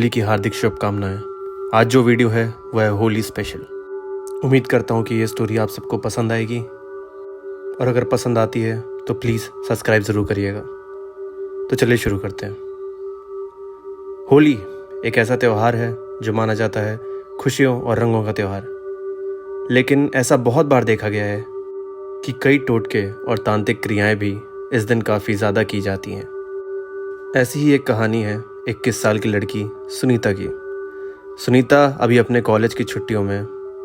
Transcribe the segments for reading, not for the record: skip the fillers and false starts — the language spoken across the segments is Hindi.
होली की हार्दिक शुभकामनाएं। आज जो वीडियो है वह है होली स्पेशल। उम्मीद करता हूँ कि ये स्टोरी आप सबको पसंद आएगी और अगर पसंद आती है तो प्लीज़ सब्सक्राइब ज़रूर करिएगा। तो चलिए शुरू करते हैं। होली एक ऐसा त्यौहार है जो माना जाता है खुशियों और रंगों का त्यौहार, लेकिन ऐसा बहुत बार देखा गया है कि कई टोटके और तांत्रिक क्रियाएं भी इस दिन काफ़ी ज़्यादा की जाती हैं। ऐसी ही एक कहानी है 21 साल की लड़की सुनीता की। सुनीता अभी अपने कॉलेज की छुट्टियों में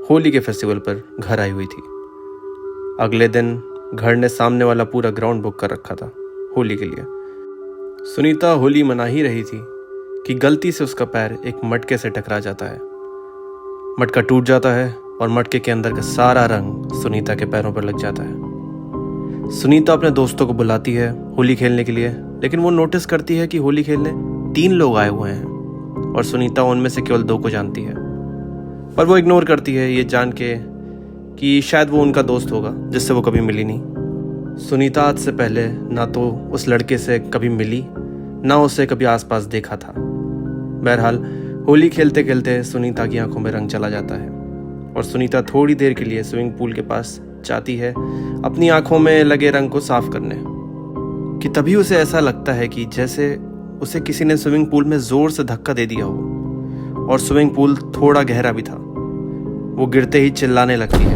होली के फेस्टिवल पर घर आई हुई थी। अगले दिन घर ने सामने वाला पूरा ग्राउंड बुक कर रखा था होली के लिए। सुनीता होली मना ही रही थी कि गलती से उसका पैर एक मटके से टकरा जाता है। मटका टूट जाता है और मटके के अंदर का सारा रंग सुनीता के पैरों पर लग जाता है। सुनीता अपने दोस्तों को बुलाती है होली खेलने के लिए, लेकिन वो नोटिस करती है कि होली खेलने 3 लोग आए हुए हैं और सुनीता उनमें से केवल 2 को जानती है। पर वो इग्नोर करती है ये जान के कि शायद वो उनका दोस्त होगा जिससे वो कभी मिली नहीं। सुनीता आज से पहले ना तो उस लड़के से कभी मिली, ना उसे कभी आसपास देखा था। बहरहाल होली खेलते खेलते सुनीता की आंखों में रंग चला जाता है और सुनीता थोड़ी देर के लिए स्विमिंग पूल के पास जाती है अपनी आंखों में लगे रंग को साफ करने, कि तभी उसे ऐसा लगता है कि जैसे उसे किसी ने स्विमिंग पूल में जोर से धक्का दे दिया हो और स्विमिंग पूल थोड़ा गहरा भी था। वो गिरते ही चिल्लाने लगती है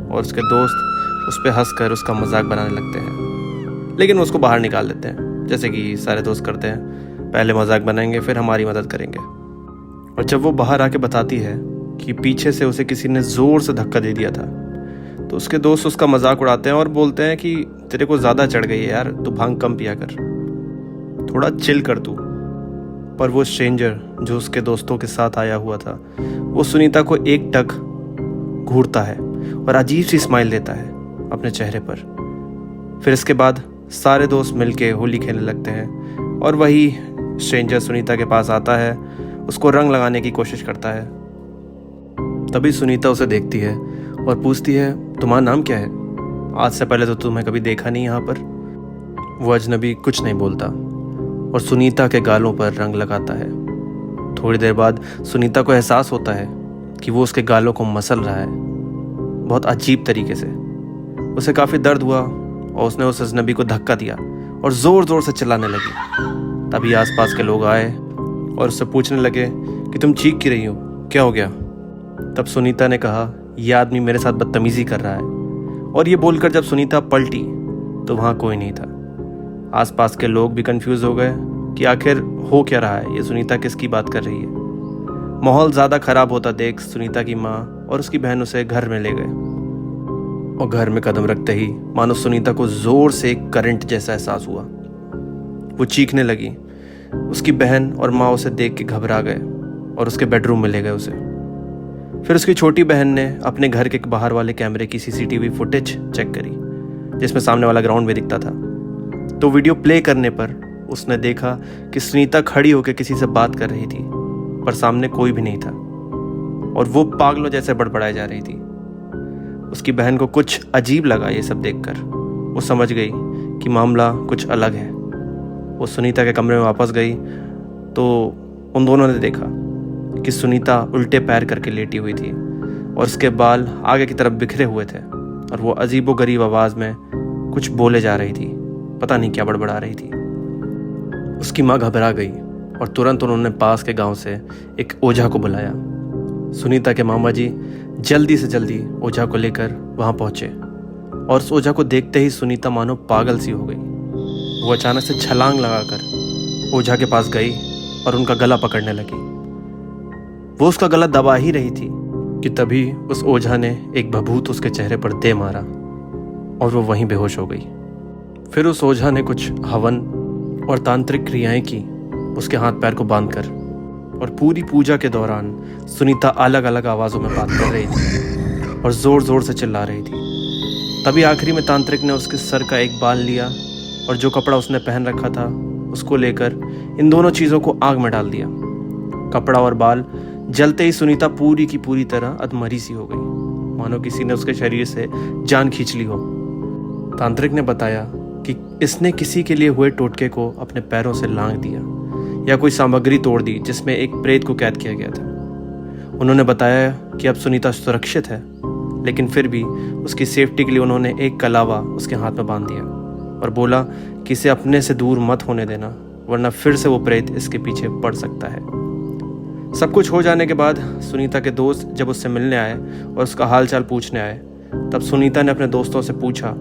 और उसके दोस्त उस पर हंसकर उसका मजाक बनाने लगते हैं, लेकिन वो उसको बाहर निकाल देते हैं जैसे कि सारे दोस्त करते हैं, पहले मजाक बनाएंगे फिर हमारी मदद करेंगे। और जब वो बाहर आके बताती है कि पीछे से उसे किसी ने जोर से धक्का दे दिया था, तो उसके दोस्त उसका मजाक उड़ाते हैं और बोलते हैं कि तेरे को ज़्यादा चढ़ गई है यार, तू भांग कम पिया कर, थोड़ा चिल कर तू। पर वो स्ट्रेंजर जो उसके दोस्तों के साथ आया हुआ था, वो सुनीता को एक टक घूरता है और अजीब सी स्माइल देता है अपने चेहरे पर। फिर इसके बाद सारे दोस्त मिलके होली खेलने लगते हैं और वही स्ट्रेंजर सुनीता के पास आता है, उसको रंग लगाने की कोशिश करता है। तभी सुनीता उसे देखती है और पूछती है, तुम्हारा नाम क्या है? आज से पहले तो तुम्हें कभी देखा नहीं यहाँ पर। वो अजनबी कुछ नहीं बोलता और सुनीता के गालों पर रंग लगाता है। थोड़ी देर बाद सुनीता को एहसास होता है कि वो उसके गालों को मसल रहा है बहुत अजीब तरीके से। उसे काफ़ी दर्द हुआ और उसने उस अजनबी को धक्का दिया और ज़ोर ज़ोर से चिल्लाने लगी। तभी आसपास के लोग आए और उससे पूछने लगे कि तुम चीख क्यों रही हो, क्या हो गया? तब सुनीता ने कहा, यह आदमी मेरे साथ बदतमीजी कर रहा है। और ये बोलकर जब सुनीता पलटी तो वहाँ कोई नहीं था। आसपास के लोग भी कंफ्यूज हो गए कि आखिर हो क्या रहा है, ये सुनीता किसकी बात कर रही है। माहौल ज़्यादा खराब होता देख सुनीता की माँ और उसकी बहन उसे घर में ले गए और घर में कदम रखते ही मानो सुनीता को ज़ोर से एक करंट जैसा एहसास हुआ। वो चीखने लगी। उसकी बहन और माँ उसे देख के घबरा गए और उसके बेडरूम में ले गए उसे। फिर उसकी छोटी बहन ने अपने घर के बाहर वाले कैमरे की CCTV फुटेज चेक करी जिसमें सामने वाला ग्राउंड भी दिखता था। तो वीडियो प्ले करने पर उसने देखा कि सुनीता खड़ी होकर किसी से बात कर रही थी, पर सामने कोई भी नहीं था और वो पागलों जैसे बड़बड़ाई जा रही थी। उसकी बहन को कुछ अजीब लगा ये सब देखकर। वो समझ गई कि मामला कुछ अलग है। वो सुनीता के कमरे में वापस गई तो उन दोनों ने देखा कि सुनीता उल्टे पैर करके लेटी हुई थी और उसके बाल आगे की तरफ बिखरे हुए थे और वो अजीबोगरीब आवाज़ में कुछ बोले जा रही थी, पता नहीं क्या बड़बड़ा रही थी। उसकी माँ घबरा गई और तुरंत उन्होंने पास के गांव से एक ओझा को बुलाया। सुनीता के मामा जी जल्दी से जल्दी ओझा को लेकर वहाँ पहुँचे और उस ओझा को देखते ही सुनीता मानो पागल सी हो गई। वो अचानक से छलांग लगाकर ओझा के पास गई और उनका गला पकड़ने लगी। वो उसका गला दबा ही रही थी कि तभी उस ओझा ने एक भभूत उसके चेहरे पर दे मारा और वो वहीं बेहोश हो गई। फिर उस ओझा ने कुछ हवन और तांत्रिक क्रियाएं की उसके हाथ पैर को बांधकर, और पूरी पूजा के दौरान सुनीता अलग अलग आवाज़ों में बात कर रही थी और ज़ोर ज़ोर से चिल्ला रही थी। तभी आखिरी में तांत्रिक ने उसके सर का एक बाल लिया और जो कपड़ा उसने पहन रखा था उसको लेकर इन दोनों चीज़ों को आग में डाल दिया। कपड़ा और बाल जलते ही सुनीता पूरी की पूरी तरह अधमरी सी हो गई, मानो किसी ने उसके शरीर से जान खींच ली हो। तांत्रिक ने बताया कि इसने किसी के लिए हुए टोटके को अपने पैरों से लांघ दिया, या कोई सामग्री तोड़ दी जिसमें एक प्रेत को कैद किया गया था। उन्होंने बताया कि अब सुनीता सुरक्षित है, लेकिन फिर भी उसकी सेफ्टी के लिए उन्होंने एक कलावा उसके हाथ में बांध दिया और बोला कि इसे अपने से दूर मत होने देना, वरना फिर से वो प्रेत इसके पीछे पड़ सकता है। सब कुछ हो जाने के बाद सुनीता के दोस्त जब उससे मिलने आए और उसका हालचाल पूछने आए, तब सुनीता ने अपने दोस्तों से पूछा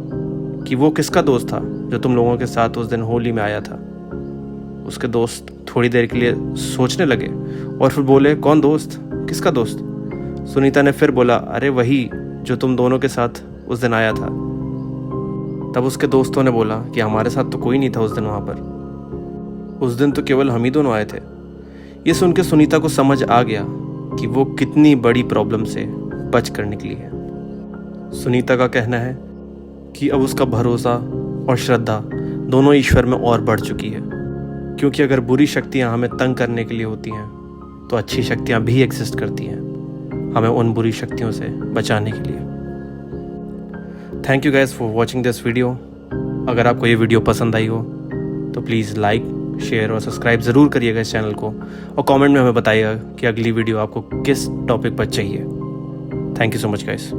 कि वो किसका दोस्त था जो तुम लोगों के साथ उस दिन होली में आया था। उसके दोस्त थोड़ी देर के लिए सोचने लगे और फिर बोले, कौन दोस्त, किसका दोस्त? सुनीता ने फिर बोला, अरे वही जो तुम दोनों के साथ उस दिन आया था। तब उसके दोस्तों ने बोला कि हमारे साथ तो कोई नहीं था उस दिन वहाँ पर, उस दिन तो केवल हम ही दोनों आए थे। ये सुन के सुनीता को समझ आ गया कि वो कितनी बड़ी प्रॉब्लम से बच कर निकली है। सुनीता का कहना है कि अब उसका भरोसा और श्रद्धा दोनों ईश्वर में और बढ़ चुकी है, क्योंकि अगर बुरी शक्तियाँ हमें तंग करने के लिए होती हैं तो अच्छी शक्तियाँ भी एग्जिस्ट करती हैं हमें उन बुरी शक्तियों से बचाने के लिए। Thank you guys for watching this video. अगर आपको ये वीडियो पसंद आई हो तो प्लीज़ लाइक, शेयर और सब्सक्राइब ज़रूर करिएगा इस चैनल को, और कमेंट में हमें बताइएगा कि अगली वीडियो आपको किस टॉपिक पर चाहिए। Thank you so much guys.